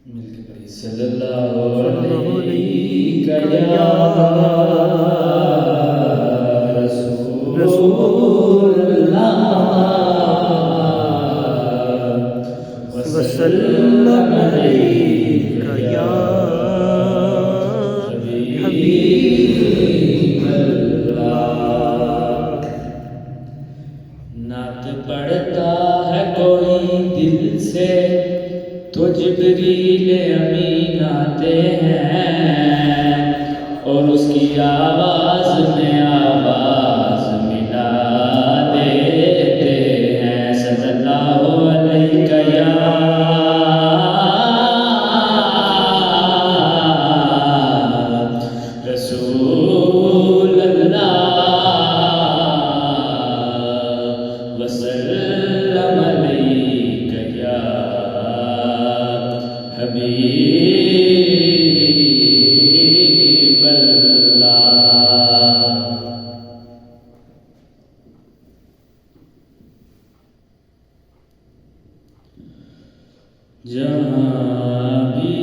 मिलके पढ़िए सल्लल्लाहु अलैहि या रसूलल्लाह वसल्लम अलैका या हबीबल्लाह। नात पढ़ता है कोई दिल से तो जिब्रील अमीन आते हैं और उसकी आवाज़ में आवाज़ मिला देते हैं। सल्लल्लाहु अलैहि या रसूल अल्लाह वसल्लम अलैका या हबीबल्लाह। जहाँ भी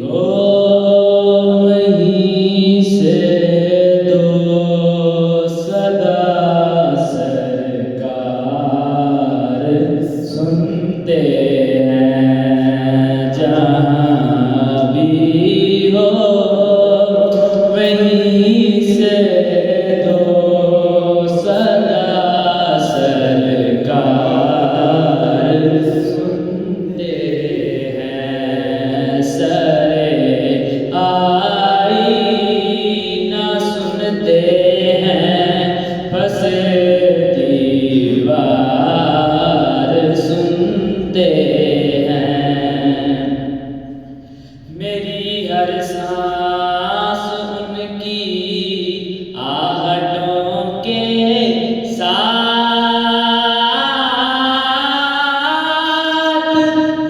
हो वहीं से दो सदा सरकार सुनते हैं। जहाँ भी हो वहीं से दो सदा सरकार सुनते हैं। सरे आई ना सुनते हैं, फंसे दीवार सुनते हैं। मेरी हर सांस उनकी आहटों के साथ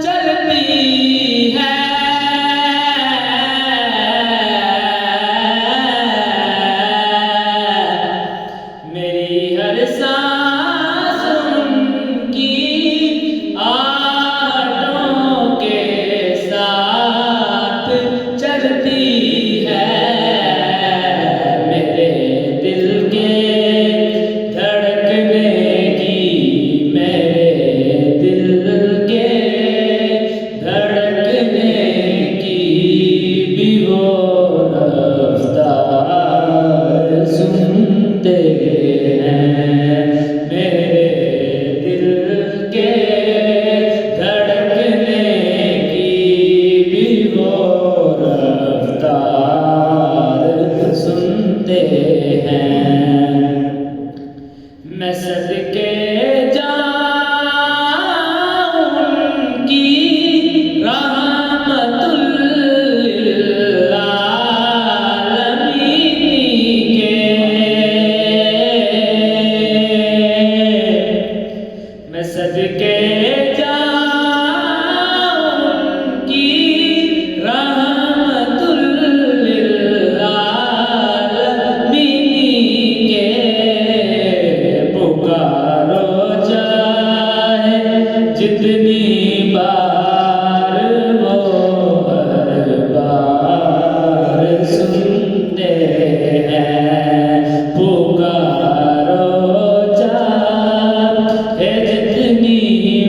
चलती है। मेरी हर सांस उनकी आहटों के साथ चलती है। मेरे दिल के धड़कने की, मेरे दिल के धड़कने की भी वो रफ्तार सुनते हैं। मेरे दिल के धड़कने की भी वो रफ्तार सुनते हैं। मैं सदके जाऊं उनकी रहमतुल लिल आलमीन के। मैं सदके जाऊं उनकी रहमतुल लिल आलमीन के। पुकारो चाहे जितनी बार वो हर बार सुनते हैं। पुकारो चाहे जितनी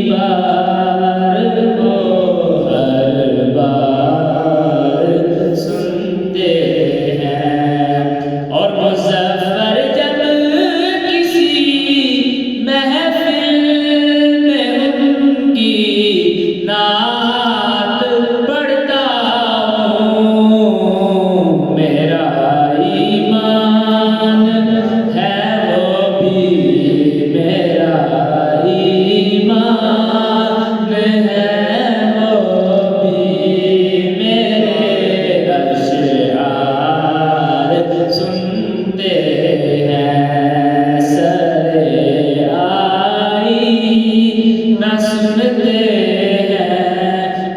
बार वो हर बार सुनते हैं। और मुज़फ़्फ़र जब किसी महफ़िल में उनकी नात पढ़ता हूँ, मेरा ईमान है वो भी मेरा ईमान है वो भी मेरे अशआर सुनते हैं। सरे आई ना सुनते हैं,